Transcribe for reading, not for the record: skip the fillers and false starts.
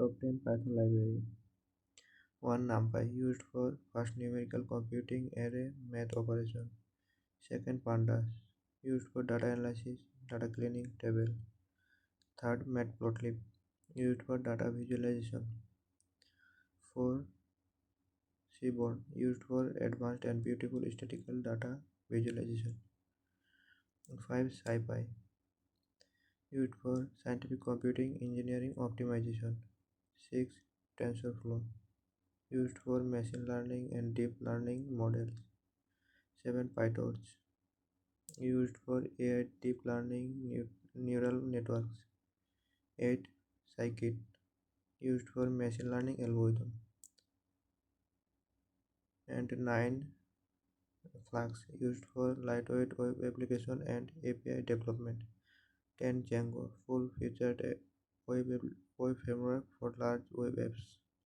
Top 10 Python library. 1. NumPy, used for fast numerical computing array math operation. 2nd. Pandas, used for data analysis, data cleaning, table. 3rd. Matplotlib, used for data visualization. 4. Seaborn, used for advanced and beautiful statistical data visualization. 5. SciPy, used for scientific computing engineering optimization. 6. TensorFlow, used for machine learning and deep learning models. 7. PyTorch, used for AI deep learning neural networks. 8. Scikit, used for machine learning algorithm. And 9. Flux, used for lightweight web application and API development. 10. Django, full-featured web framework for large web apps.